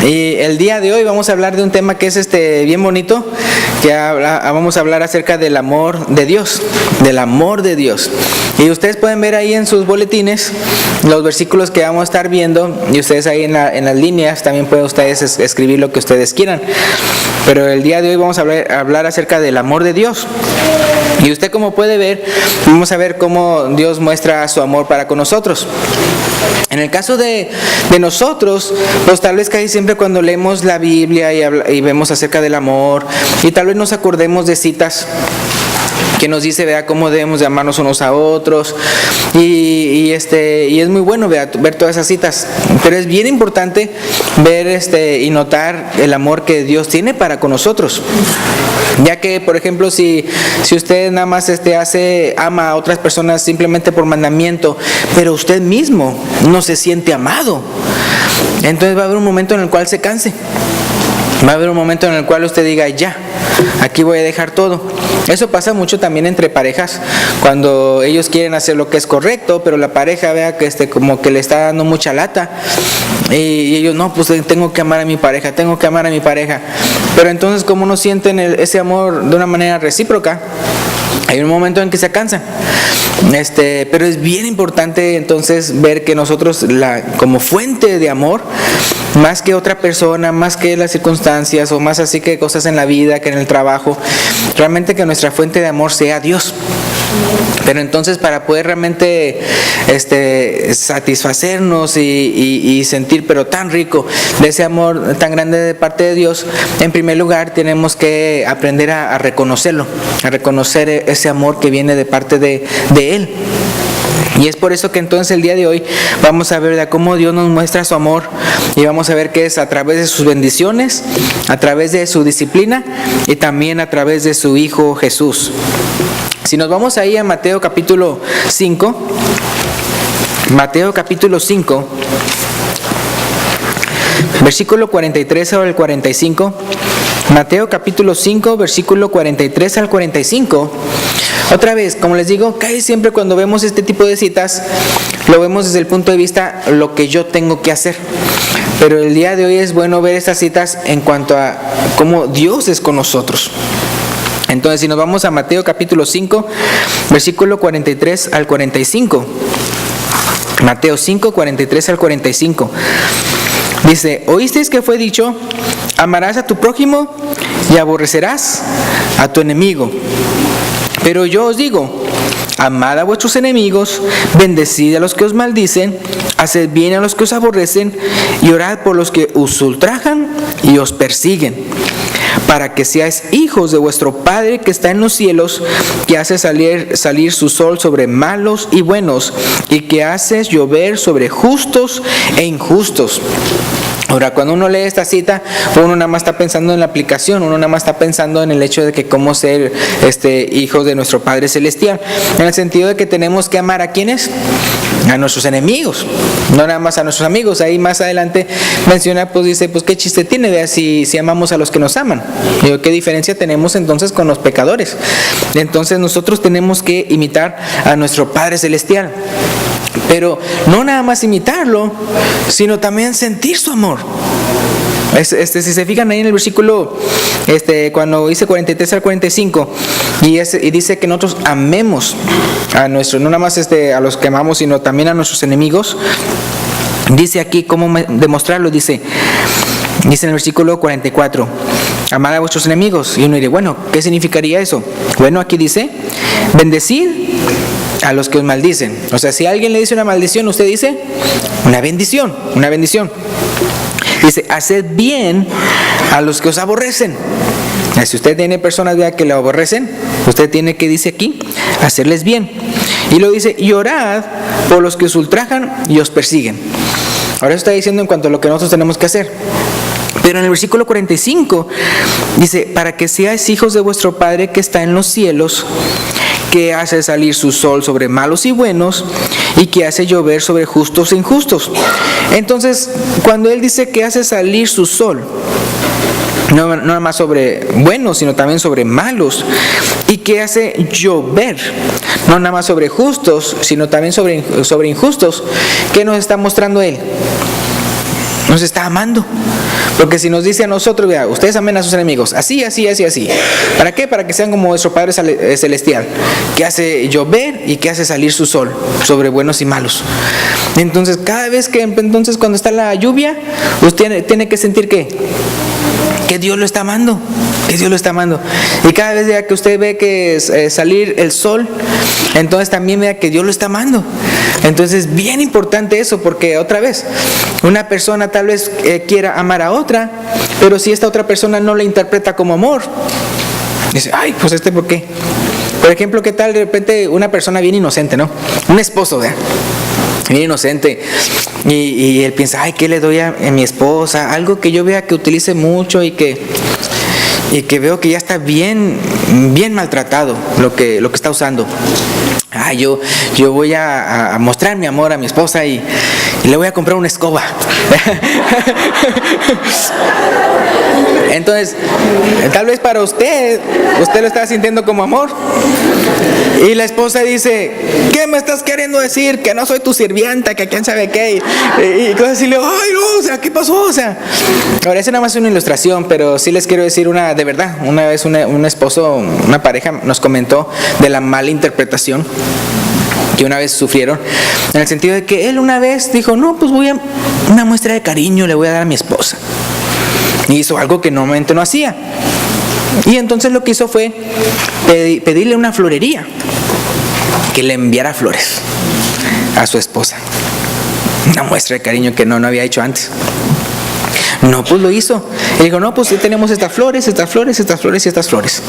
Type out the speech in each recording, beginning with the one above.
Y el día de hoy vamos a hablar de un tema que es bien bonito, vamos a hablar acerca del amor de Dios, del amor de Dios. Y ustedes pueden ver ahí en sus boletines los versículos que vamos a estar viendo, y ustedes ahí en las líneas también pueden ustedes escribir lo que ustedes quieran. Pero el día de hoy vamos a hablar acerca del amor de Dios. Y usted, como puede ver, vamos a ver cómo Dios muestra su amor para con nosotros. En el caso de nosotros, pues tal vez casi siempre cuando leemos la Biblia y vemos acerca del amor, y tal vez nos acordemos de citas que nos dice, vea, cómo debemos de amarnos unos a otros, y es muy bueno ver todas esas citas, pero es bien importante ver y notar el amor que Dios tiene para con nosotros. Ya que, por ejemplo, si usted nada más ama a otras personas simplemente por mandamiento, pero usted mismo no se siente amado, entonces va a haber un momento en el cual se canse. Va a haber un momento en el cual usted diga, ya, aquí voy a dejar todo. Eso pasa mucho también entre parejas, cuando ellos quieren hacer lo que es correcto, pero la pareja vea que como que le está dando mucha lata, y ellos, no, pues tengo que amar a mi pareja, pero entonces, como no sienten ese amor de una manera recíproca, hay un momento en que se cansan. Pero es bien importante entonces ver que nosotros como fuente de amor, más que otra persona, más que las circunstancias o más así que cosas en la vida, que en el trabajo, realmente que nuestra fuente de amor sea Dios. Pero entonces, para poder realmente satisfacernos y sentir pero tan rico de ese amor tan grande de parte de Dios, en primer lugar tenemos que aprender a reconocerlo, a reconocer ese amor que viene de parte de Él. Y es por eso que entonces el día de hoy vamos a ver de cómo Dios nos muestra su amor, y vamos a ver que es a través de sus bendiciones, a través de su disciplina y también a través de su Hijo Jesús. Si nos vamos ahí a Mateo capítulo 5, versículo 43 al 45, Mateo capítulo 5, versículo 43 al 45. Otra vez, como les digo, casi siempre cuando vemos este tipo de citas, lo vemos desde el punto de vista lo que yo tengo que hacer. Pero el día de hoy es bueno ver estas citas en cuanto a cómo Dios es con nosotros. Entonces, si nos vamos a Mateo capítulo 5, versículo 43 al 45. Mateo 5, 43 al 45. Dice, ¿oísteis que fue dicho, amarás a tu prójimo y aborrecerás a tu enemigo? Pero yo os digo, amad a vuestros enemigos, bendecid a los que os maldicen, haced bien a los que os aborrecen, y orad por los que os ultrajan y os persiguen, para que seáis hijos de vuestro Padre que está en los cielos, que hace salir su sol sobre malos y buenos, y que hace llover sobre justos e injustos. Ahora, cuando uno lee esta cita, uno nada más está pensando en la aplicación, uno nada más está pensando en el hecho de que cómo ser hijos de nuestro Padre Celestial, en el sentido de que tenemos que amar a ¿quiénes? A nuestros enemigos, no nada más a nuestros amigos. Ahí más adelante menciona, pues dice, pues qué chiste tiene, vea, si amamos a los que nos aman. Digo, ¿qué diferencia tenemos entonces con los pecadores? Entonces nosotros tenemos que imitar a nuestro Padre Celestial. Pero no nada más imitarlo, sino también sentir su amor. Si se fijan ahí en el versículo, cuando dice 43 al 45, y dice que nosotros amemos a nuestros, no nada más a los que amamos, sino también a nuestros enemigos. Dice aquí cómo demostrarlo, dice en el versículo 44, amad a vuestros enemigos. Y uno dice, bueno, ¿qué significaría eso? Bueno, aquí dice, bendecid a los que os maldicen. O sea, si alguien le dice una maldición, usted dice una bendición, una bendición. Dice, haced bien a los que os aborrecen. Si usted tiene personas que le aborrecen, usted tiene que, dice aquí, hacerles bien. Y luego dice, y orad por los que os ultrajan y os persiguen. Ahora eso está diciendo en cuanto a lo que nosotros tenemos que hacer. Pero en el versículo 45 dice, para que seáis hijos de vuestro Padre que está en los cielos, que hace salir su sol sobre malos y buenos, y que hace llover sobre justos e injustos. Entonces, cuando Él dice que hace salir su sol, no nada más sobre buenos, sino también sobre malos, y que hace llover, no nada más sobre justos, sino también sobre injustos, ¿qué nos está mostrando Él? nos está amando. Porque si nos dice a nosotros, vea, ustedes amen a sus enemigos, así, así, así, así. ¿Para qué? Para que sean como nuestro Padre Celestial, que hace llover y que hace salir su sol sobre buenos y malos. Entonces, cada vez que, entonces cuando está la lluvia, usted tiene que sentir que Dios lo está amando, que Dios lo está amando. Y cada vez que usted ve que salir el sol, entonces también vea que Dios lo está amando. Entonces, bien importante eso, porque otra vez, una persona tal vez quiera amar a otra, pero si esta otra persona no la interpreta como amor, dice, ay, pues ¿por qué? Por ejemplo, ¿qué tal de repente una persona bien inocente, ¿no? Un esposo, ¿verdad? Bien inocente, y él piensa, ay, ¿qué le doy a mi esposa? Algo que yo vea que utilice mucho y que veo que ya está bien maltratado lo que está usando. Yo voy a mostrar mi amor a mi esposa y le voy a comprar una escoba. Entonces, tal vez para usted lo está sintiendo como amor. Y la esposa dice, ¿qué me estás queriendo decir? Que no soy tu sirvienta, que quién sabe qué. Y cosas así, ay, no, o sea, ¿qué pasó? O sea, ahora es nada más una ilustración, pero sí les quiero decir de verdad. Una vez un esposo, una pareja nos comentó de la mala interpretación que una vez sufrieron, en el sentido de que él una vez dijo, no, pues una muestra de cariño le voy a dar a mi esposa. Y hizo algo que normalmente no hacía. Y entonces lo que hizo fue pedirle a una florería que le enviara flores a su esposa. Una muestra de cariño que no había hecho antes. No, pues lo hizo. Y dijo, no, pues tenemos estas flores, estas flores, estas flores y estas flores.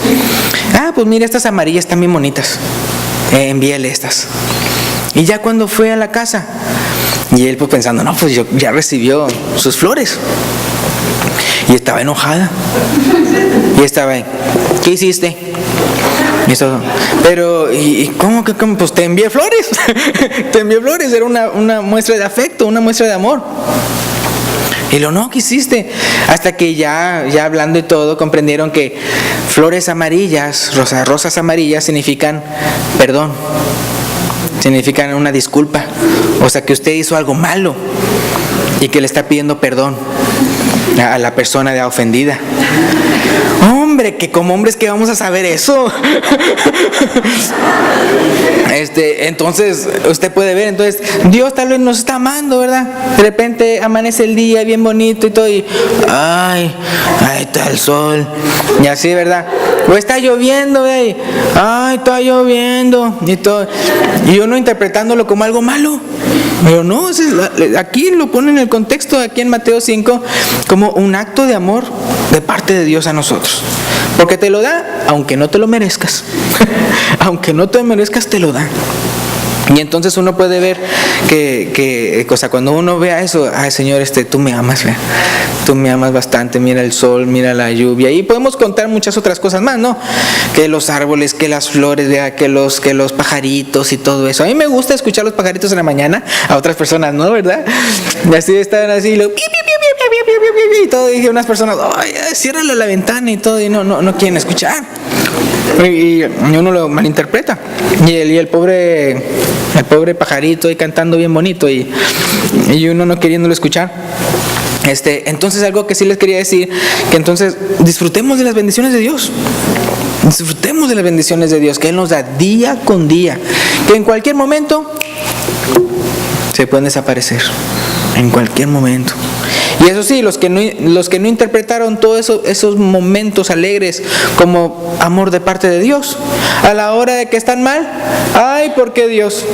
Ah, pues mira, estas amarillas están bien bonitas. Envíale estas. Y ya cuando fue a la casa, y él pues pensando, no, pues ya recibió sus flores. Y estaba enojada. Y estaba, ¿qué hiciste? Y eso, pero, ¿y cómo que? Pues te envié flores. Te envié flores, era una muestra de afecto, una muestra de amor. Y no, ¿qué hiciste? Hasta que ya hablando y todo, comprendieron que flores amarillas, rosas amarillas significan perdón, significan una disculpa. O sea, que usted hizo algo malo y que le está pidiendo perdón a la persona ofendida. Hombre, que como hombres que vamos a saber eso. Entonces usted puede ver, entonces Dios tal vez nos está amando, ¿verdad? De repente amanece el día bien bonito y todo, y ay, ahí está el sol, y así, ¿verdad? O está lloviendo, ay, está lloviendo y todo, y uno interpretándolo como algo malo. Pero no, aquí lo pone en el contexto, aquí en Mateo 5, como un acto de amor de parte de Dios a nosotros. Porque te lo da, aunque no te lo merezcas. Aunque no te lo merezcas, te lo da. Y entonces uno puede ver que cuando uno vea eso, ay Señor, tú me amas, ¿verdad? Tú me amas bastante, mira el sol, mira la lluvia, y podemos contar muchas otras cosas más, ¿no? Que los árboles, que las flores, ¿verdad? Que los pajaritos y todo eso. A mí me gusta escuchar los pajaritos en la mañana, a otras personas no, ¿verdad? Y así están así, y todo, y dije unas personas, ay, ciérrale la ventana y todo, y no quieren escuchar. Y uno lo malinterpreta. Y el pobre pajarito ahí cantando bien bonito y uno no queriéndolo escuchar. Entonces algo que sí les quería decir, que entonces disfrutemos de las bendiciones de Dios. Disfrutemos de las bendiciones de Dios que Él nos da día con día, que en cualquier momento se pueden desaparecer, en cualquier momento. Y eso sí, los que no interpretaron todos esos momentos alegres como amor de parte de Dios, a la hora de que están mal, ay, ¿por qué Dios?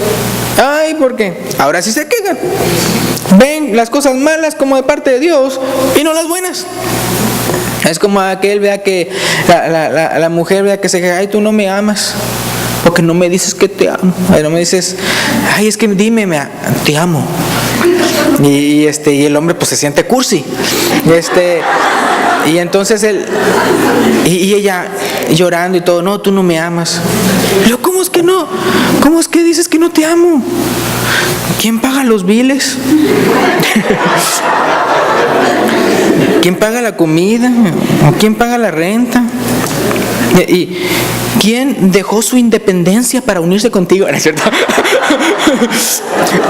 Ay, ¿por qué? Ahora sí se quejan. Ven las cosas malas como de parte de Dios y no las buenas. Es como aquel, vea que la mujer, vea que se queja, ay, tú no me amas, porque no me dices que te amo. Ay, no me dices, ay, es que dime, te amo. Y el hombre pues se siente cursi. Y entonces y ella llorando y todo, no, tú no me amas. Yo, ¿cómo es que no? ¿Cómo es que dices que no te amo? ¿Quién paga los biles? ¿Quién paga la comida? ¿Quién paga la renta? ¿Y quién dejó su independencia para unirse contigo? ¿No es cierto?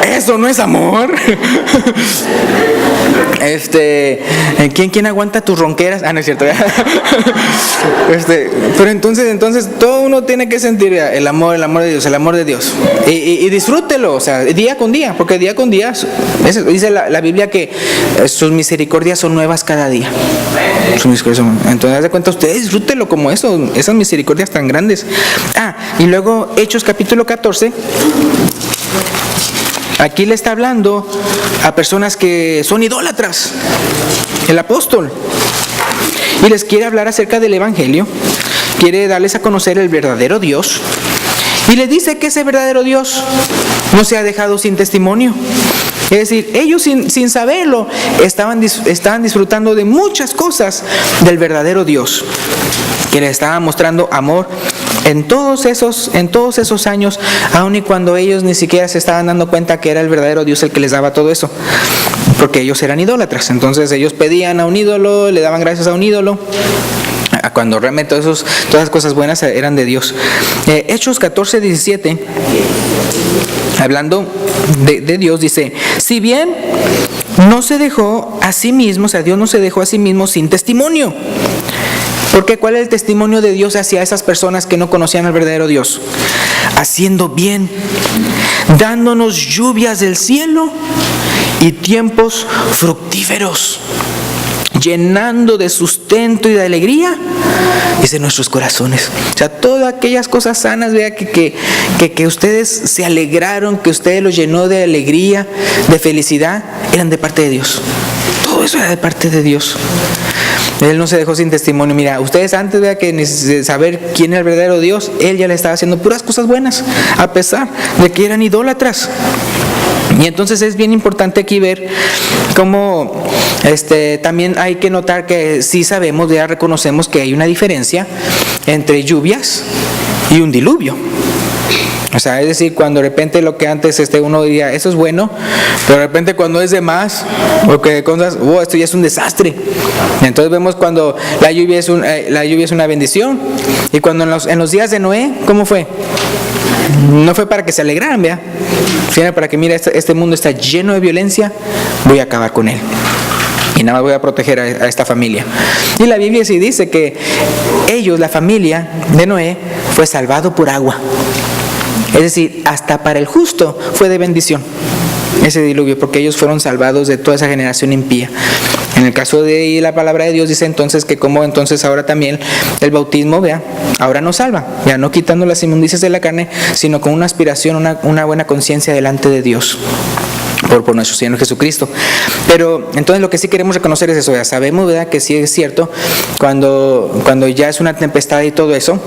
Eso no es amor. ¿Quién aguanta tus ronqueras? No es cierto. Pero entonces todo uno tiene que sentir el amor de Dios, el amor de Dios. Y disfrútelo, o sea, día con día, porque día con día, dice la Biblia que sus misericordias son nuevas cada día. Entonces, haz de cuenta, ustedes disfrútelo como eso, esas misericordias tan grandes. Y luego Hechos capítulo 14. Aquí le está hablando a personas que son idólatras, el apóstol, y les quiere hablar acerca del evangelio, quiere darles a conocer el verdadero Dios, y les dice que ese verdadero Dios no se ha dejado sin testimonio. Es decir, ellos sin saberlo estaban disfrutando de muchas cosas del verdadero Dios, que les estaba mostrando amor en todos esos años, aun y cuando ellos ni siquiera se estaban dando cuenta que era el verdadero Dios el que les daba todo eso, porque ellos eran idólatras. Entonces ellos pedían a un ídolo, le daban gracias a un ídolo, cuando realmente todas las cosas buenas eran de Dios. Hechos 14, 17, hablando de Dios, dice: si bien no se dejó a sí mismo, o sea, Dios no se dejó a sí mismo sin testimonio. Porque ¿cuál es el testimonio de Dios hacia esas personas que no conocían al verdadero Dios? Haciendo bien, dándonos lluvias del cielo y tiempos fructíferos, llenando de sustento y de alegría, dice, nuestros corazones. O sea, todas aquellas cosas sanas, vea, que ustedes se alegraron, que ustedes los llenó de alegría, de felicidad, eran de parte de Dios. Todo eso era de parte de Dios. Él no se dejó sin testimonio. Mira, ustedes antes de saber quién era el verdadero Dios, Él ya le estaba haciendo puras cosas buenas, a pesar de que eran idólatras. Y entonces es bien importante aquí ver cómo también hay que notar que sí sabemos, ya reconocemos que hay una diferencia entre lluvias y un diluvio. O sea, es decir, cuando de repente lo que antes uno diría, eso es bueno, pero de repente cuando es de más, o que cosas, esto ya es un desastre. Entonces vemos cuando la lluvia es una bendición. Y cuando en los días de Noé, ¿cómo fue? No fue para que se alegraran, vea. Sino para que, mira, este mundo está lleno de violencia, voy a acabar con él. Y nada más voy a proteger a esta familia. Y la Biblia sí dice que la familia de Noé, fue salvado por agua. Es decir, hasta para el justo fue de bendición ese diluvio, porque ellos fueron salvados de toda esa generación impía. En el caso de la palabra de Dios dice entonces que como entonces ahora también el bautismo, vea, ahora nos salva, vea, no quitando las inmundicias de la carne, sino con una aspiración, una buena conciencia delante de Dios. Por nuestro Señor Jesucristo. Pero entonces lo que sí queremos reconocer es eso, ya sabemos, ¿verdad?, que sí es cierto cuando ya es una tempestad y todo eso.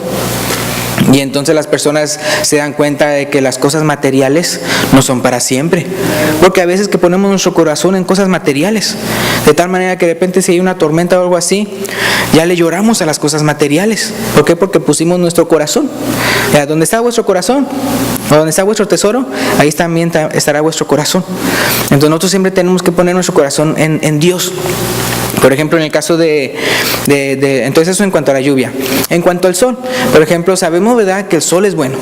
Y entonces las personas se dan cuenta de que las cosas materiales no son para siempre, porque a veces que ponemos nuestro corazón en cosas materiales, de tal manera que de repente si hay una tormenta o algo así, ya le lloramos a las cosas materiales. ¿Por qué? Porque pusimos nuestro corazón. Donde está vuestro corazón, o donde está vuestro tesoro, ahí también estará vuestro corazón. Entonces nosotros siempre tenemos que poner nuestro corazón en Dios. Por ejemplo, en el caso entonces eso en cuanto a la lluvia. En cuanto al sol, por ejemplo, sabemos, ¿verdad?, que el sol es bueno.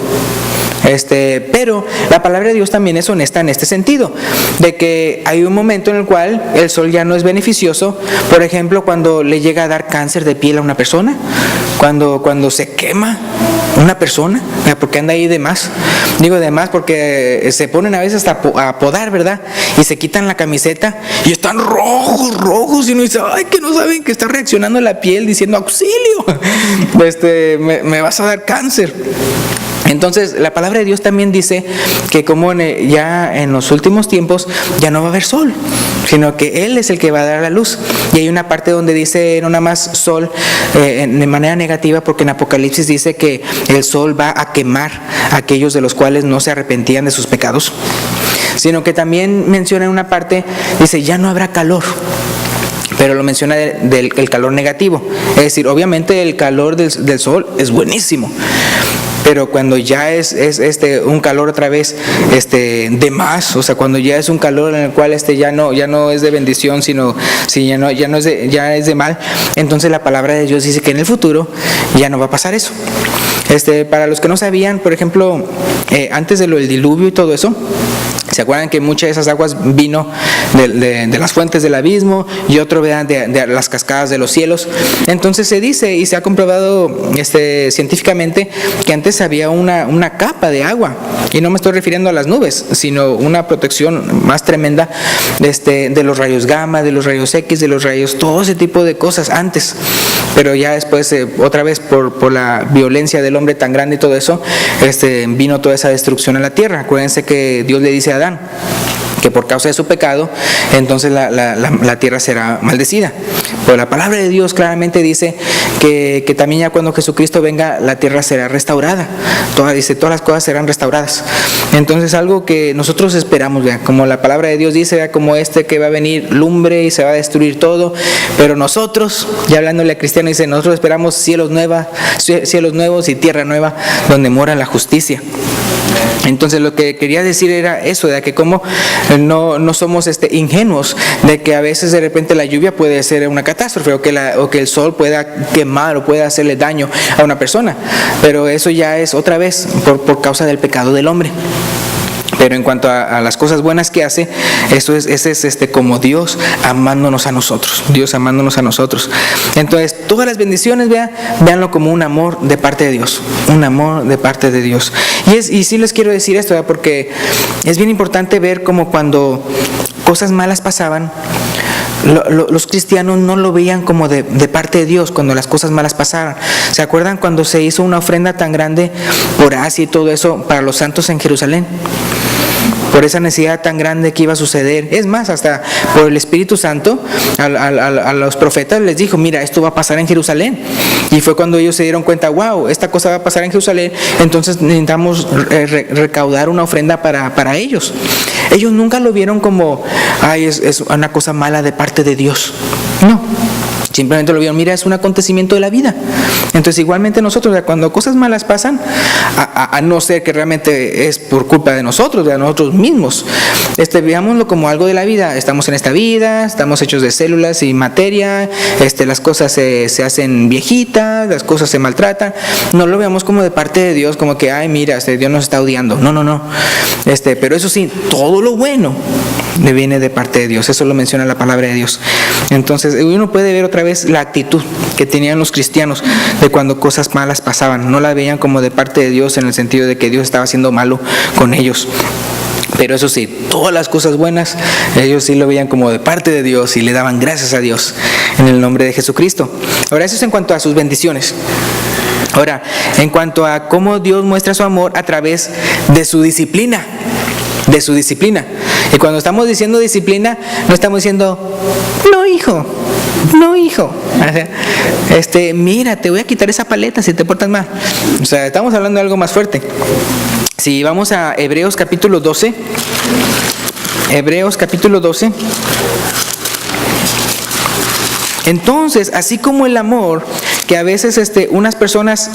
Pero la palabra de Dios también es honesta en este sentido, de que hay un momento en el cual el sol ya no es beneficioso. Por ejemplo, cuando le llega a dar cáncer de piel a una persona, cuando se quema una persona, porque anda ahí de más. Digo de más porque se ponen a veces hasta a podar, ¿verdad? Y se quitan la camiseta y están rojos y uno dice, ay, que no saben que está reaccionando la piel diciendo, auxilio, me vas a dar cáncer. Entonces la palabra de Dios también dice que como ya en los últimos tiempos ya no va a haber sol, sino que Él es el que va a dar la luz. Y hay una parte donde dice no nada más sol de manera negativa, porque en Apocalipsis dice que el sol va a quemar a aquellos de los cuales no se arrepentían de sus pecados, sino que también menciona en una parte, dice ya no habrá calor. Pero lo menciona del calor negativo. Es decir, obviamente el calor del sol es buenísimo, pero cuando ya es un calor otra vez de más, o sea, cuando ya es un calor en el cual ya no es de bendición, sino ya es de mal, entonces la palabra de Dios dice que en el futuro ya no va a pasar eso. Para los que no sabían, por ejemplo, antes de lo del diluvio y todo eso. ¿Se acuerdan que muchas de esas aguas vino de las fuentes del abismo y otro de las cascadas de los cielos? Entonces se dice y se ha comprobado científicamente que antes había una capa de agua, y no me estoy refiriendo a las nubes, sino una protección más tremenda de los rayos gamma, de los rayos X, de los rayos, todo ese tipo de cosas antes. Pero ya después, otra vez por la violencia del hombre tan grande y todo eso, vino toda esa destrucción a la tierra. Acuérdense que Dios le dice a Adán que por causa de su pecado, entonces la tierra será maldecida. Pero la palabra de Dios claramente dice que también ya cuando Jesucristo venga, la tierra será restaurada. Todas las cosas serán restauradas. Entonces algo que nosotros esperamos, ¿vea? Como la palabra de Dios dice, ¿vea? Como que va a venir lumbre y se va a destruir todo, pero nosotros, ya hablándole a cristiano, dice, nosotros esperamos cielos nuevos y tierra nueva, donde mora la justicia. Entonces lo que quería decir era eso, de que como no somos ingenuos, de que a veces de repente la lluvia puede ser una catástrofe, o que el sol pueda quemar o pueda hacerle daño a una persona, pero eso ya es otra vez por causa del pecado del hombre. Pero en cuanto a las cosas buenas que hace, ese es como Dios amándonos a nosotros. Dios amándonos a nosotros. Entonces, todas las bendiciones, véanlo como un amor de parte de Dios. Un amor de parte de Dios. Y sí les quiero decir esto, porque es bien importante ver como cuando cosas malas pasaban, los cristianos no lo veían como de parte de Dios cuando las cosas malas pasaran. ¿Se acuerdan cuando se hizo una ofrenda tan grande por Asia y todo eso para los santos en Jerusalén? Por esa necesidad tan grande que iba a suceder. Es más, hasta por el Espíritu Santo a los profetas les dijo, mira, esto va a pasar en Jerusalén. Y fue cuando ellos se dieron cuenta, wow, esta cosa va a pasar en Jerusalén, entonces necesitamos recaudar una ofrenda para ellos. Ellos nunca lo vieron como, es una cosa mala de parte de Dios. No. Simplemente lo vieron, mira, es un acontecimiento de la vida. Entonces igualmente nosotros, cuando cosas malas pasan, a no ser que realmente es por culpa de nosotros, de nosotros mismos, veámoslo como algo de la vida. Estamos en esta vida, estamos hechos de células y materia, las cosas se hacen viejitas, las cosas se maltratan. No lo veamos como de parte de Dios, como que, mira, Dios nos está odiando. No. Pero eso sí, todo lo bueno le viene de parte de Dios. Eso lo menciona la palabra de Dios. Entonces uno puede ver otra vez la actitud que tenían los cristianos de cuando cosas malas pasaban. No la veían como de parte de Dios en el sentido de que Dios estaba siendo malo con ellos. Pero eso sí, todas las cosas buenas, ellos sí lo veían como de parte de Dios y le daban gracias a Dios en el nombre de Jesucristo. Ahora, eso es en cuanto a sus bendiciones. Ahora, en cuanto a cómo Dios muestra su amor a través de su disciplina. De su disciplina. Y cuando estamos diciendo disciplina, no estamos diciendo, no hijo. Mira, te voy a quitar esa paleta si te portas mal. O sea, estamos hablando de algo más fuerte. Si vamos a Hebreos capítulo 12. Hebreos capítulo 12. Entonces, así como el amor que a veces unas personas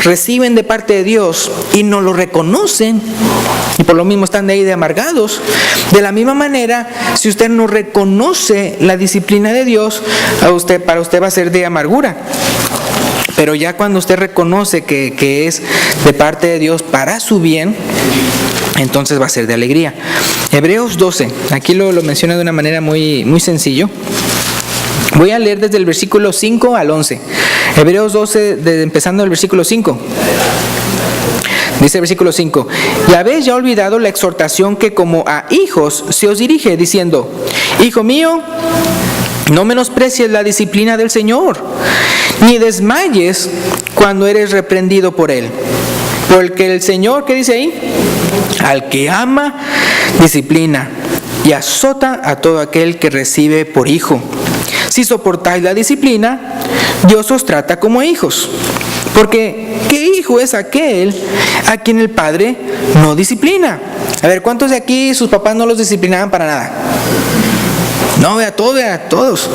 reciben de parte de Dios y no lo reconocen, y por lo mismo están de ahí de amargados, de la misma manera, si usted no reconoce la disciplina de Dios, para usted va a ser de amargura. Pero ya cuando usted reconoce que es de parte de Dios para su bien, entonces va a ser de alegría. Hebreos 12, aquí lo menciona de una manera muy, muy sencillo. Voy a leer desde el versículo 5 al 11. Hebreos 12, empezando el versículo 5. Dice el versículo 5: y habéis ya olvidado la exhortación que como a hijos se os dirige, diciendo, hijo mío, no menosprecies la disciplina del Señor, ni desmayes cuando eres reprendido por Él. Porque el Señor, ¿qué dice ahí? Al que ama, disciplina, y azota a todo aquel que recibe por hijo. Si soportáis la disciplina, Dios os trata como hijos. Porque, ¿qué hijo es aquel a quien el padre no disciplina? A ver, ¿cuántos de aquí sus papás no los disciplinaban para nada? No, vea todos.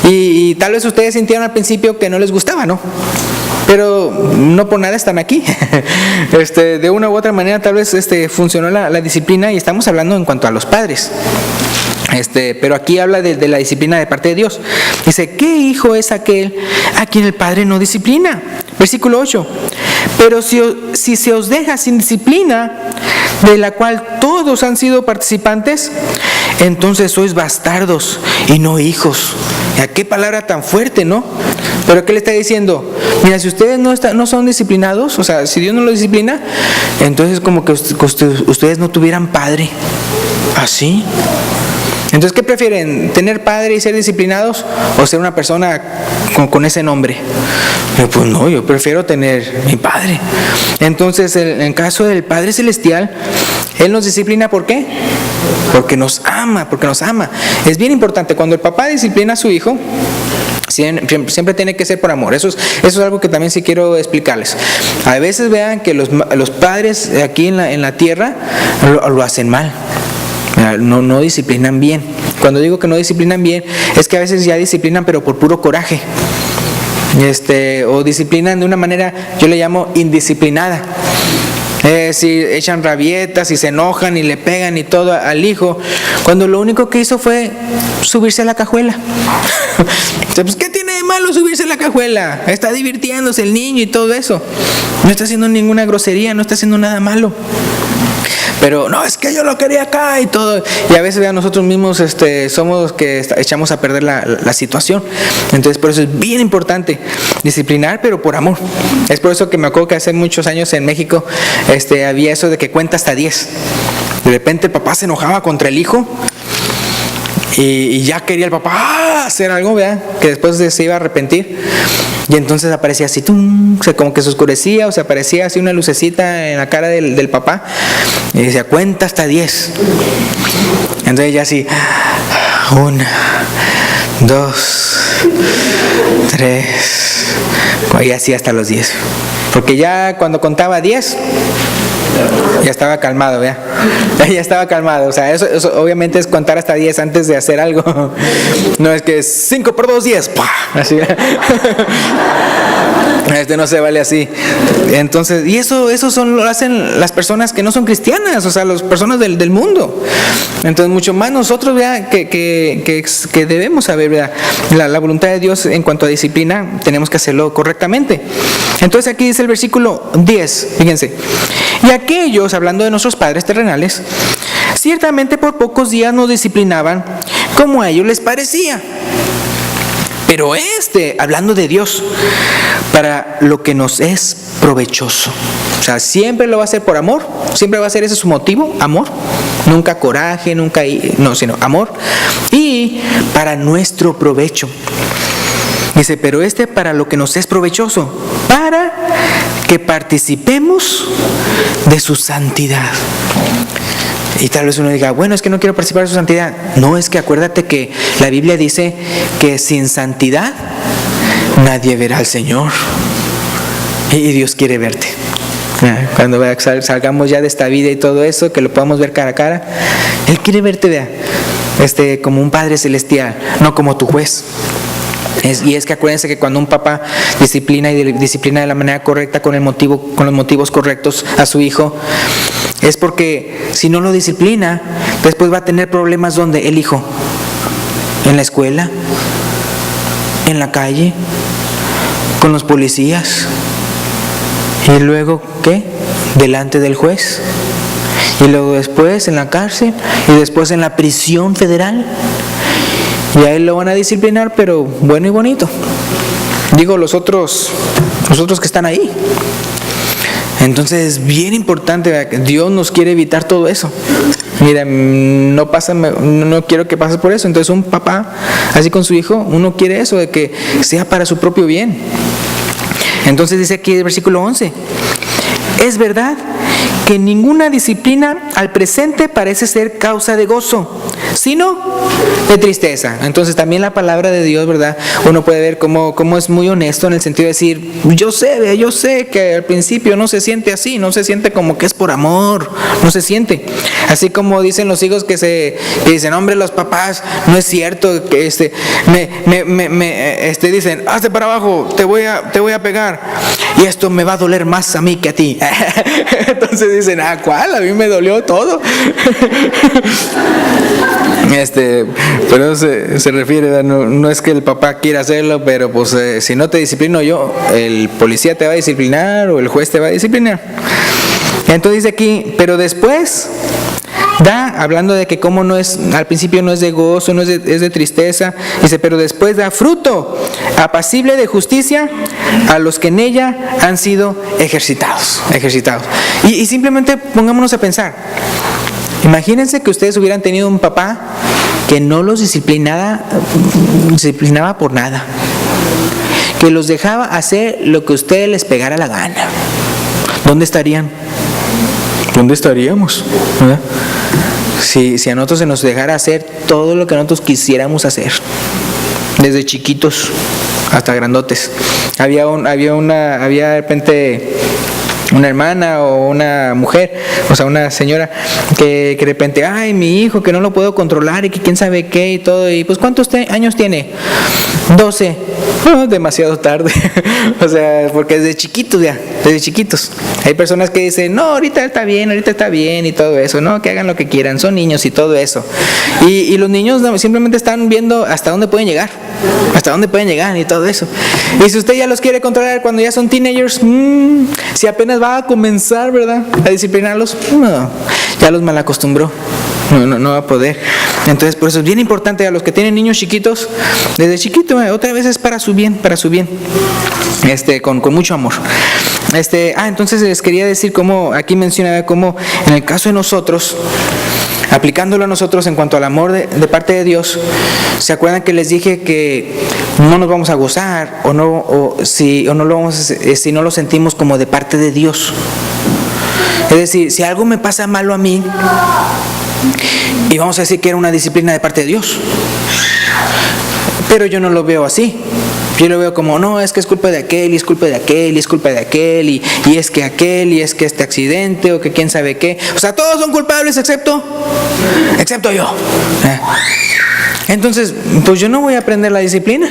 Y tal vez ustedes sintieron al principio que no les gustaba, ¿no? Pero no por nada están aquí. De una u otra manera tal vez funcionó la disciplina, y estamos hablando en cuanto a los padres. Pero aquí habla de la disciplina de parte de Dios. Dice, ¿qué hijo es aquel a quien el padre no disciplina? Versículo 8. Pero si se os deja sin disciplina, de la cual todos han sido participantes, entonces sois bastardos y no hijos. ¿Qué palabra tan fuerte, no? Pero ¿qué le está diciendo? Mira, si ustedes no son disciplinados, o sea, si Dios no los disciplina, entonces como que ustedes no tuvieran padre. ¿Así? Entonces, ¿qué prefieren? ¿Tener padre y ser disciplinados o ser una persona con ese nombre? Pues no, yo prefiero tener mi padre. Entonces, en el caso del Padre Celestial, Él nos disciplina, ¿por qué? Porque nos ama. Es bien importante, cuando el papá disciplina a su hijo, siempre tiene que ser por amor. Eso es algo que también sí quiero explicarles. A veces vean que los padres aquí en la tierra lo hacen mal. No disciplinan bien. Cuando digo que no disciplinan bien, es que a veces ya disciplinan pero por puro coraje. O disciplinan de una manera, yo le llamo indisciplinada. Si echan rabietas y se enojan y le pegan y todo al hijo, cuando lo único que hizo fue subirse a la cajuela. Pues, ¿qué tiene de malo subirse a la cajuela? Está divirtiéndose el niño y todo eso. No está haciendo ninguna grosería, no está haciendo nada malo. Pero no, es que yo lo quería acá y todo. Y a veces nosotros mismos somos los que echamos a perder la situación. Entonces por eso es bien importante disciplinar, pero por amor. Es por eso que me acuerdo que hace muchos años en México había eso de que cuenta hasta 10. De repente el papá se enojaba contra el hijo y ya quería el papá hacer algo, ¿verdad? Que después se iba a arrepentir. Y entonces aparecía así, como que se oscurecía o se aparecía así una lucecita en la cara del papá. Y decía, cuenta hasta 10. Entonces ya así, 1, 2, 3, y así hasta los 10. Porque ya cuando contaba 10, ya estaba calmado, ¿ya? Ya estaba calmado. O sea, eso obviamente es contar hasta 10 antes de hacer algo. No es que 5 por 2, 10. ¡Pah! Así. No se vale así. Entonces, y eso lo hacen las personas que no son cristianas, o sea, las personas del mundo. Entonces, mucho más nosotros, ¿verdad? Que debemos saber, ¿verdad? La voluntad de Dios en cuanto a disciplina, tenemos que hacerlo correctamente. Entonces, aquí dice el versículo 10, fíjense. Y aquellos, hablando de nuestros padres terrenales, ciertamente por pocos días nos disciplinaban como a ellos les parecía. Pero hablando de Dios, para lo que nos es provechoso. O sea, siempre lo va a hacer por amor, siempre va a ser ese su motivo, amor. Nunca coraje, sino amor. Y para nuestro provecho. Dice, pero para lo que nos es provechoso, para que participemos de su santidad. Y tal vez uno diga, bueno, es que no quiero participar de su santidad. No, es que acuérdate que la Biblia dice que sin santidad nadie verá al Señor. Y Dios quiere verte. Cuando salgamos ya de esta vida y todo eso, que lo podamos ver cara a cara, Él quiere verte, vea, como un Padre Celestial, no como tu juez. Y es que acuérdense que cuando un papá disciplina de la manera correcta, con los motivos correctos a su hijo, es porque si no lo disciplina, después va a tener problemas. ¿Dónde? El hijo. En la escuela, en la calle, con los policías. Y luego, ¿qué? Delante del juez. Y luego después en la cárcel. Y después en la prisión federal. Y a él lo van a disciplinar, pero bueno y bonito. Digo, los otros que están ahí. Entonces es bien importante, ¿verdad? Dios nos quiere evitar todo eso. Mira, no quiero que pases por eso. Entonces un papá, así con su hijo, uno quiere eso, de que sea para su propio bien. Entonces dice aquí el versículo 11. Es verdad que ninguna disciplina al presente parece ser causa de gozo, sino de tristeza. Entonces también la palabra de Dios, ¿verdad? Uno puede ver cómo es muy honesto en el sentido de decir, yo sé que al principio no se siente así, no se siente como que es por amor, no se siente. Así como dicen los hijos que dicen, hombre, los papás, no es cierto, que dicen, hazte para abajo, te voy a pegar, y esto me va a doler más a mí que a ti. Entonces dicen, ¿cuál? A mí me dolió todo. Pero se refiere, no es que el papá quiera hacerlo, pero pues si no te disciplino yo, el policía te va a disciplinar o el juez te va a disciplinar. Entonces dice aquí, pero después hablando de que como no es, al principio no es de gozo, no es de tristeza, dice, pero después da fruto apacible de justicia a los que en ella han sido ejercitados. Y simplemente pongámonos a pensar, imagínense que ustedes hubieran tenido un papá que no los disciplinaba por nada, que los dejaba hacer lo que a ustedes les pegara la gana. ¿Dónde estarían? ¿Dónde estaríamos? ¿Verdad? Si a nosotros se nos dejara hacer todo lo que nosotros quisiéramos hacer, desde chiquitos hasta grandotes. Había de repente una hermana o una mujer, o sea, una señora que de repente, ay, mi hijo que no lo puedo controlar y que quién sabe qué y todo, y pues ¿cuántos años tiene? 12. Oh, demasiado tarde. O sea, porque desde chiquitos hay personas que dicen, no, ahorita está bien y todo eso, no, que hagan lo que quieran, son niños y todo eso, y los niños simplemente están viendo hasta dónde pueden llegar y todo eso. Y si usted ya los quiere controlar cuando ya son teenagers, si apenas va a comenzar, ¿verdad?, a disciplinarlos, no, ya los malacostumbró. No va a poder. Entonces, por eso es bien importante a los que tienen niños chiquitos, desde chiquito, otra vez es para su bien, con mucho amor. Entonces les quería decir cómo, aquí mencionaba cómo en el caso de nosotros, aplicándolo a nosotros en cuanto al amor de parte de Dios, ¿se acuerdan que les dije que no nos vamos a gozar si no lo sentimos como de parte de Dios? Es decir, si algo me pasa malo a mí, y vamos a decir que era una disciplina de parte de Dios, pero yo no lo veo así. Yo lo veo como, no, es que es culpa de aquel, y es culpa de aquel, y es culpa de aquel, y es que aquel, y es que este accidente, o que quién sabe qué. O sea, todos son culpables excepto yo. Entonces, pues yo no voy a aprender la disciplina.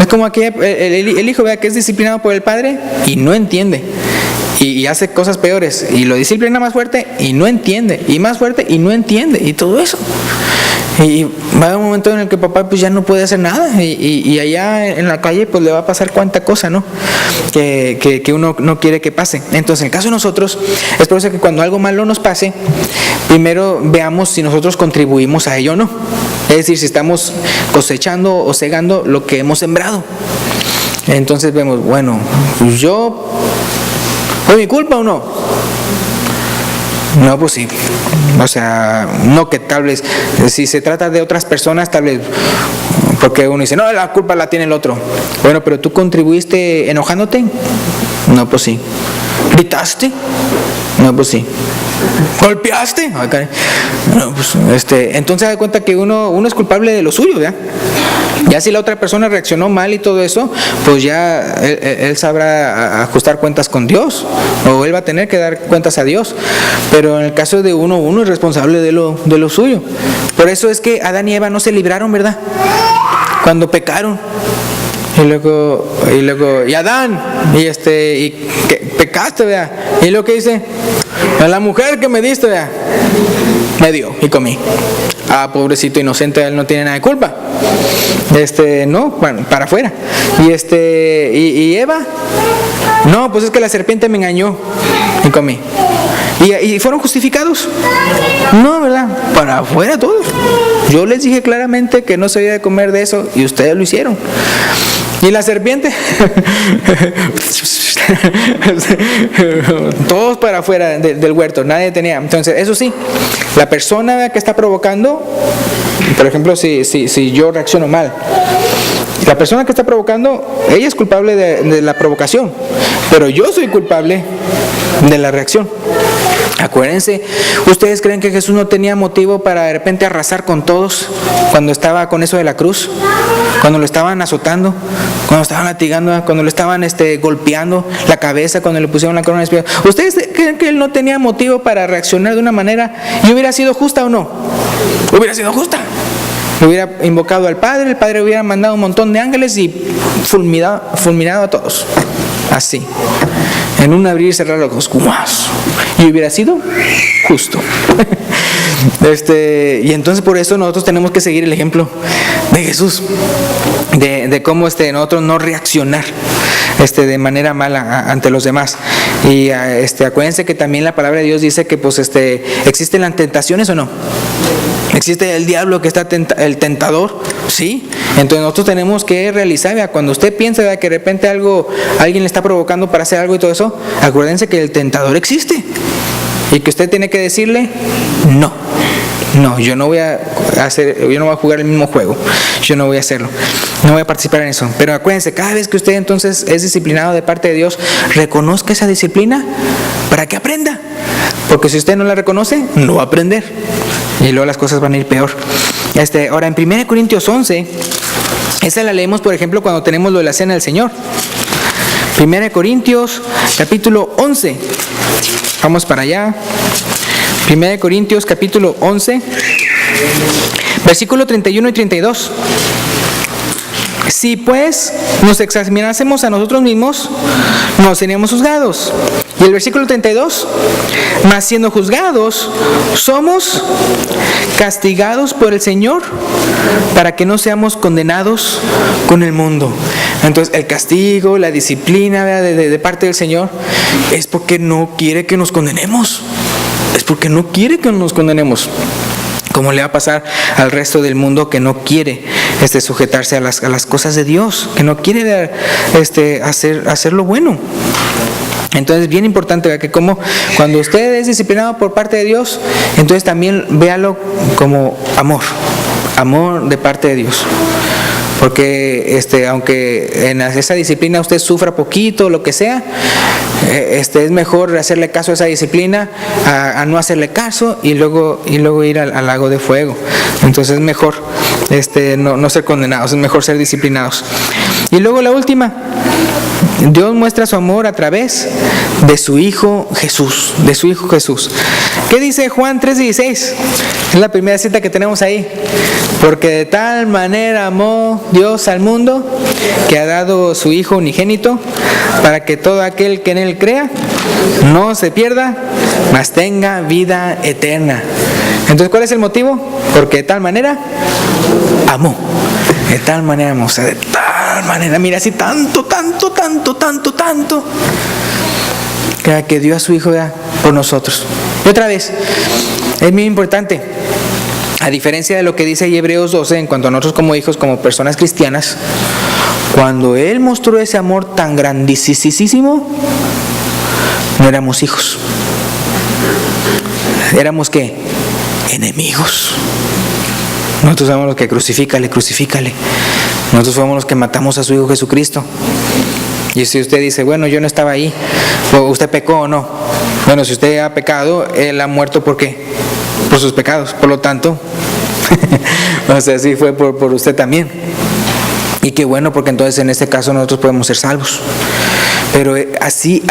Es como aquí el hijo, vea que es disciplinado por el padre y no entiende. Y hace cosas peores, y lo disciplina más fuerte y no entiende, y más fuerte y no entiende, y todo eso. Y va a haber un momento en el que papá pues ya no puede hacer nada, y allá en la calle pues le va a pasar cuánta cosa, ¿no? Que uno no quiere que pase. Entonces, en el caso de nosotros, es por eso que cuando algo malo nos pase, primero veamos si nosotros contribuimos a ello o no. Es decir, si estamos cosechando o segando lo que hemos sembrado. Entonces vemos, bueno, pues ¿fue mi culpa o no? No, pues sí. O sea, no, que tal vez, si se trata de otras personas, tal vez, porque uno dice, no, la culpa la tiene el otro. Bueno, pero ¿tú contribuiste enojándote? No, pues sí. ¿Gritaste? No, pues sí. ¿Golpeaste? No, pues, entonces se da cuenta que uno es culpable de lo suyo, ¿verdad? Ya si la otra persona reaccionó mal y todo eso, pues ya él sabrá ajustar cuentas con Dios, o él va a tener que dar cuentas a Dios. Pero en el caso de uno es responsable de lo suyo. Por eso es que Adán y Eva no se libraron, ¿verdad? Cuando pecaron. Y luego, y Adán, y que pecaste, ¿verdad? Y lo que dice, a la mujer que me diste, ¿verdad?, me dio y comí. Pobrecito inocente, él no tiene nada de culpa. No, bueno, para afuera. Y Eva, no, pues es que la serpiente me engañó y comí. ¿Y fueron justificados? No, ¿verdad? Para afuera todos. Yo les dije claramente que no se debía de comer de eso y ustedes lo hicieron. ¿Y la serpiente? Todos para afuera del huerto, nadie tenía. Entonces, eso sí, la persona que está provocando, por ejemplo, si yo reacciono mal, la persona que está provocando, ella es culpable de la provocación, pero yo soy culpable de la reacción. Acuérdense, ¿ustedes creen que Jesús no tenía motivo para de repente arrasar con todos cuando estaba con eso de la cruz? Cuando lo estaban azotando, cuando lo estaban latigando, cuando lo estaban golpeando la cabeza, cuando le pusieron la corona de espinas. ¿Ustedes creen que él no tenía motivo para reaccionar de una manera y hubiera sido justa o no? Hubiera sido justa. Hubiera invocado al Padre, el Padre hubiera mandado un montón de ángeles y fulminado a todos. Así. En un abrir y cerrar los ojos. y hubiera sido justo. Y entonces por eso nosotros tenemos que seguir el ejemplo de Jesús, de cómo nosotros no reaccionar de manera mala ante los demás. Y acuérdense que también la palabra de Dios dice que pues existen las tentaciones, ¿o no? Existe el diablo que está el tentador, ¿sí? Entonces nosotros tenemos que realizar, ¿verdad? Cuando usted piensa, ¿verdad?, que de repente alguien le está provocando para hacer algo y todo eso, acuérdense que el tentador existe y que usted tiene que decirle no, yo no voy a jugar el mismo juego, yo no voy a hacerlo, no voy a participar en eso. Pero acuérdense, cada vez que usted entonces es disciplinado de parte de Dios, reconozca esa disciplina para que aprenda, porque si usted no la reconoce, no va a aprender y luego las cosas van a ir peor. Ahora en 1 Corintios 11, esa la leemos por ejemplo cuando tenemos lo de la cena del Señor. 1 Corintios capítulo 11, vamos para allá. 1 Corintios capítulo 11, versículo 31 y 32. Si pues nos examinásemos a nosotros mismos, no seríamos juzgados. Y el versículo 32, mas siendo juzgados, somos castigados por el Señor para que no seamos condenados con el mundo. Entonces el castigo, la disciplina de parte del Señor es porque no quiere que nos condenemos. Es porque no quiere que nos condenemos, como le va a pasar al resto del mundo que no quiere sujetarse a las cosas de Dios, que no quiere hacer lo bueno. Entonces es bien importante, ¿verdad?, que como cuando usted es disciplinado por parte de Dios, entonces también véalo como amor de parte de Dios. Porque aunque en esa disciplina usted sufra poquito, lo que sea, es mejor hacerle caso a esa disciplina a no hacerle caso y luego ir al lago de fuego. Entonces es mejor no ser condenados, es mejor ser disciplinados. Y luego la última, Dios muestra su amor a través de su Hijo Jesús, ¿Qué dice Juan 3:16? Es la primera cita que tenemos ahí. Porque de tal manera amó Dios al mundo que ha dado su Hijo unigénito para que todo aquel que en Él crea no se pierda, mas tenga vida eterna. Entonces, ¿cuál es el motivo? Porque de tal manera amó. De tal manera amó. O sea, de tal manera, mira, así tanto, que dio a su Hijo por nosotros. Y otra vez, es muy importante. A diferencia de lo que dice Hebreos 12, en cuanto a nosotros como hijos, como personas cristianas, cuando Él mostró ese amor tan grandísimo, no éramos hijos. ¿Éramos qué? Enemigos. Nosotros somos los que crucifícale. Nosotros fuimos los que matamos a su Hijo Jesucristo. Y si usted dice, bueno, yo no estaba ahí, o usted pecó o no. Bueno, si usted ha pecado, Él ha muerto, ¿por qué? Por sus pecados. Por lo tanto, o sea, sí fue por usted también. Y qué bueno, porque entonces en este caso nosotros podemos ser salvos. Pero así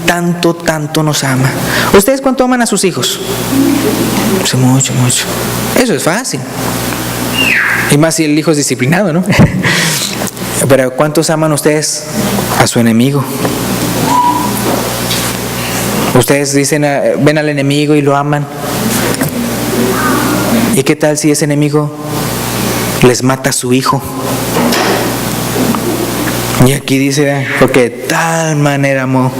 tanto nos ama. ¿Ustedes cuánto aman a sus hijos? Sí, mucho. Eso es fácil. Y más si el hijo es disciplinado, ¿no? Pero ¿cuántos aman ustedes a su enemigo? Ustedes dicen, ven al enemigo y lo aman. ¿Y qué tal si ese enemigo les mata a su hijo? Y aquí dice, porque de tal manera amó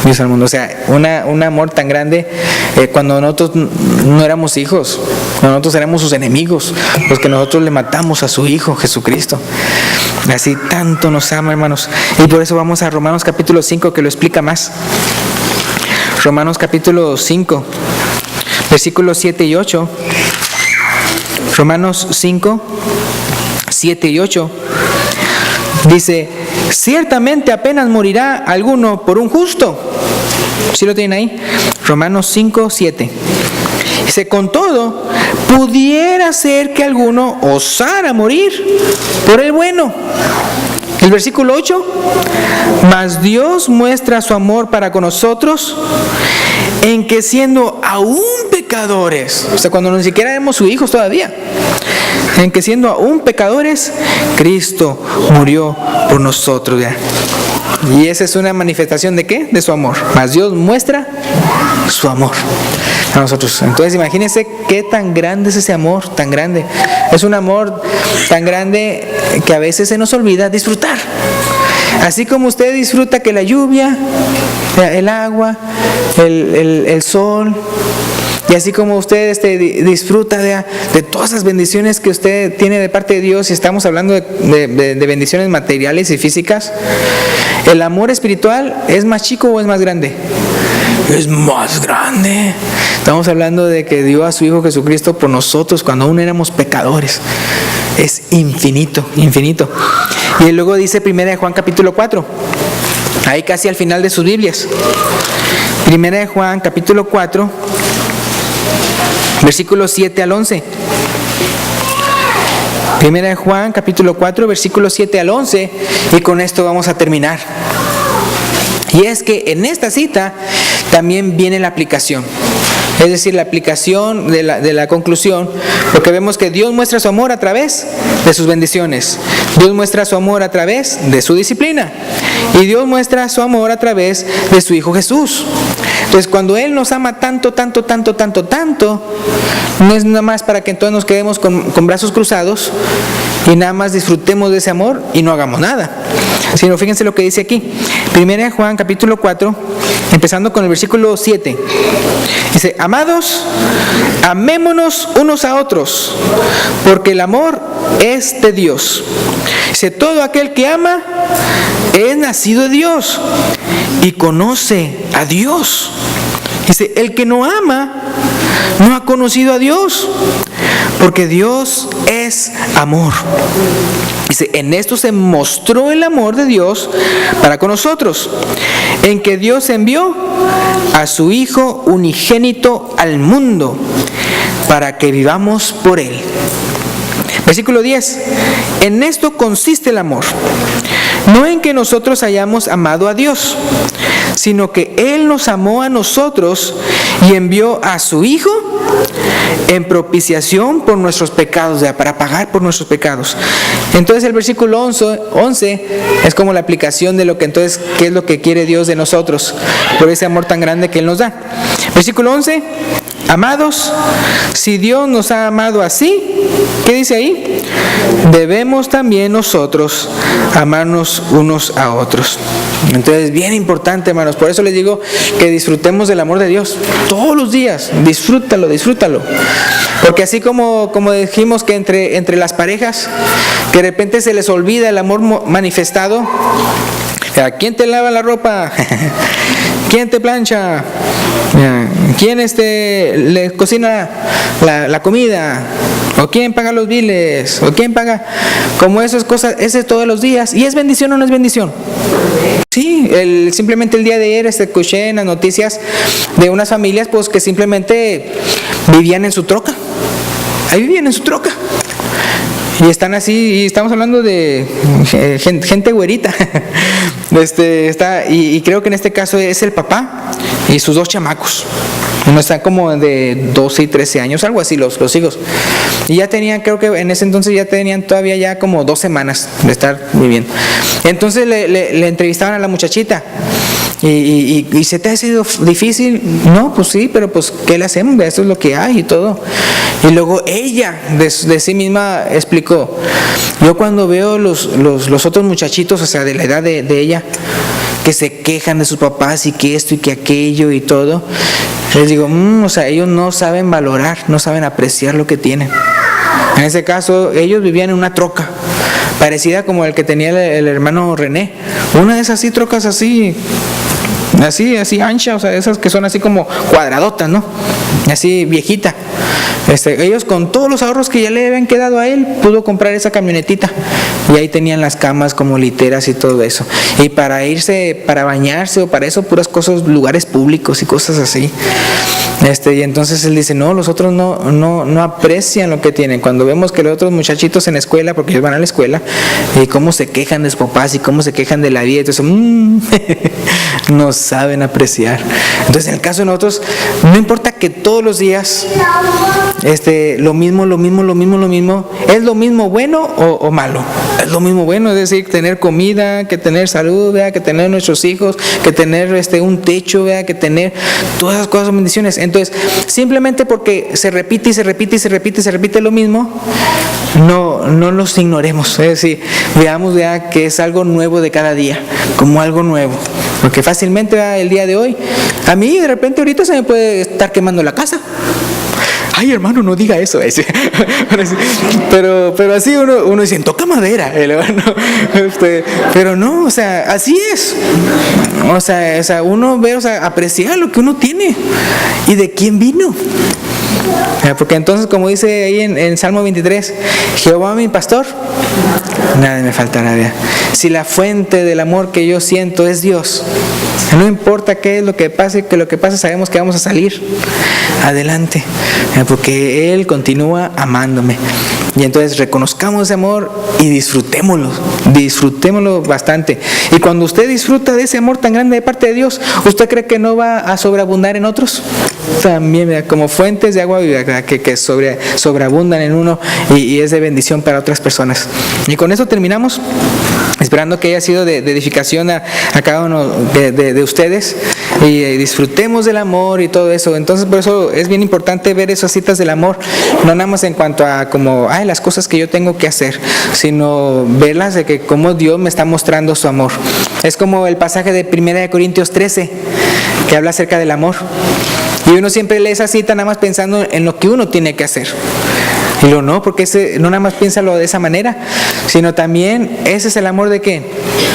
Dios al mundo. O sea, un amor tan grande cuando nosotros no éramos hijos, cuando nosotros éramos sus enemigos, los que nosotros le matamos a su Hijo Jesucristo. Así tanto nos ama, hermanos. Y por eso vamos a Romanos capítulo 5, que lo explica más. Romanos capítulo 5, versículos 7 y 8. Romanos 5, 7 y 8. Dice, ciertamente apenas morirá alguno por un justo. ¿Sí lo tienen ahí? Romanos 5, 7. Dice, con todo, pudiera ser que alguno osara morir por el bueno. El versículo 8, mas Dios muestra su amor para con nosotros en que siendo aún pecadores, o sea, cuando ni siquiera éramos sus hijos todavía, en que siendo aún pecadores, Cristo murió por nosotros. ¿Ya? Y esa es una manifestación ¿de qué? De su amor. Mas Dios muestra su amor a nosotros. Entonces imagínense qué tan grande es ese amor, tan grande. Es un amor tan grande que a veces se nos olvida disfrutar. Así como usted disfruta que la lluvia, el agua, el sol, y así como usted disfruta de todas esas bendiciones que usted tiene de parte de Dios, y estamos hablando de bendiciones materiales y físicas, ¿el amor espiritual es más chico o es más grande? Es más grande. Estamos hablando de que dio a su Hijo Jesucristo por nosotros cuando aún éramos pecadores. Es infinito, infinito. Y luego dice 1 Juan capítulo 4, ahí casi al final de sus Biblias. 1 Juan capítulo 4, versículos 7 al 11. 1 Juan capítulo 4, versículos 7 al 11, y con esto vamos a terminar. Y es que en esta cita también viene la aplicación. Es decir, la aplicación de la conclusión, porque vemos que Dios muestra su amor a través de sus bendiciones. Dios muestra su amor a través de su disciplina. Y Dios muestra su amor a través de su Hijo Jesús. Entonces, cuando Él nos ama tanto, tanto, tanto, tanto, tanto, no es nada más para que entonces nos quedemos con brazos cruzados y nada más disfrutemos de ese amor y no hagamos nada. Sino fíjense lo que dice aquí. 1 Juan capítulo 4, empezando con el versículo 7. Dice: amados, amémonos unos a otros, porque el amor es de Dios. Dice: todo aquel que ama es nacido de Dios y conoce a Dios. Dice: el que no ama no ha conocido a Dios, porque Dios es amor. Dice: en esto se mostró el amor de Dios para con nosotros, en que Dios envió a su Hijo unigénito al mundo, para que vivamos por Él. Versículo 10. En esto consiste el amor, no en que nosotros hayamos amado a Dios, sino que Él nos amó a nosotros y envió a su Hijo en propiciación por nuestros pecados, para pagar por nuestros pecados. Entonces el versículo 11 es como la aplicación de lo que entonces, ¿qué es lo que quiere Dios de nosotros? Por ese amor tan grande que Él nos da. Versículo 11. Amados, si Dios nos ha amado así, ¿qué dice ahí? Debemos también nosotros amarnos unos a otros. Entonces, bien importante, hermanos. Por eso les digo que disfrutemos del amor de Dios todos los días. Disfrútalo, disfrútalo. Porque así como dijimos que entre las parejas, que de repente se les olvida el amor manifestado. ¿Quién te lava la ropa? ¿Quién te plancha? ¿Quién le cocina la comida? ¿O quién paga los biles? ¿O quién paga? Como esas cosas, ese todos los días. ¿Y es bendición o no es bendición? Sí, simplemente el día de ayer escuché en las noticias de unas familias pues que simplemente vivían en su troca. Ahí vivían en su troca. Y están así, y estamos hablando de gente güerita. Y creo que en este caso es el papá y sus 2 chamacos. Uno está como de 12 y 13 años, algo así, los hijos. Y ya tenían, creo que en ese entonces ya tenían todavía ya como 2 semanas de estar viviendo. Entonces le entrevistaban a la muchachita. Y ¿se te ha sido difícil? No, pues sí, pero pues ¿qué le hacemos? Esto es lo que hay y todo. Y luego ella de sí misma explicó: yo cuando veo los otros muchachitos, o sea, de la edad de ella, que se quejan de sus papás y que esto y que aquello y todo, les digo, o sea, ellos no saben valorar, no saben apreciar lo que tienen. En ese caso, ellos vivían en una troca parecida como el que tenía el hermano René, una de esas trocas así ancha, o sea, esas que son así como cuadradotas, ¿no? Así viejita. Ellos con todos los ahorros que ya le habían quedado a él, pudo comprar esa camionetita y ahí tenían las camas como literas y todo eso. Y para irse, para bañarse o para eso, puras cosas, lugares públicos y cosas así. Y entonces él dice, no, los otros no aprecian lo que tienen. Cuando vemos que los otros muchachitos en la escuela, porque ellos van a la escuela, y cómo se quejan de sus papás y cómo se quejan de la vida, entonces no saben apreciar. Entonces en el caso de nosotros, no importa que todos los días lo mismo, ¿es lo mismo bueno o malo? Es lo mismo bueno, es decir, tener comida, que tener salud, ¿verdad? Que tener nuestros hijos, que tener un techo, ¿verdad? Que tener todas esas cosas, bendiciones. Entonces, simplemente porque se repite lo mismo, no los ignoremos, es decir, veamos, ¿verdad? Que es algo nuevo de cada día, como algo nuevo. Porque fácilmente, ¿verdad? El día de hoy, a mí de repente ahorita se me puede estar quemando la casa. Ay, hermano, no diga eso. Pero así uno dice, toca madera. Pero no, o sea, así es. O sea, uno ve, aprecia lo que uno tiene y de quién vino. Porque entonces, como dice ahí en Salmo 23, Jehová mi pastor, nada me faltará. Si la fuente del amor que yo siento es Dios, no importa qué es lo que pase, sabemos que vamos a salir adelante, porque Él continúa amándome. Y entonces reconozcamos ese amor y disfrutémoslo bastante. Y cuando usted disfruta de ese amor tan grande de parte de Dios, ¿usted cree que no va a sobreabundar en otros? También, como fuentes de agua viva que sobreabundan en uno y es de bendición para otras personas. Y con eso terminamos, esperando que haya sido de edificación a cada uno de ustedes, y disfrutemos del amor y todo eso. Entonces, por eso es bien importante ver esas citas del amor, no nada más en cuanto a como las cosas que yo tengo que hacer, sino verlas de que cómo Dios me está mostrando su amor. Es como el pasaje de 1 Corintios 13 que habla acerca del amor, y uno siempre lee esa cita nada más pensando en lo que uno tiene que hacer. Y luego no, porque no nada más piénsalo de esa manera, sino también ese es el amor de ¿quién?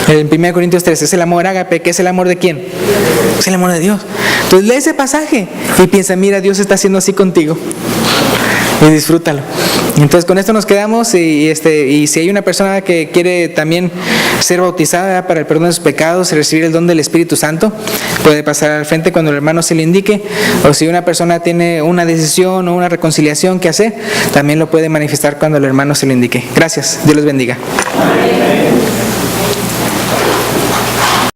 En 1 Corintios 13 es el amor ágape, que es el amor de ¿quién? Es el amor de Dios. Entonces lee ese pasaje y piensa, mira, Dios está haciendo así contigo, y disfrútalo. Entonces con esto nos quedamos, y si hay una persona que quiere también ser bautizada para el perdón de sus pecados y recibir el don del Espíritu Santo, puede pasar al frente cuando el hermano se le indique, o si una persona tiene una decisión o una reconciliación que hacer, también lo puede manifestar cuando el hermano se le indique. Gracias, Dios les bendiga.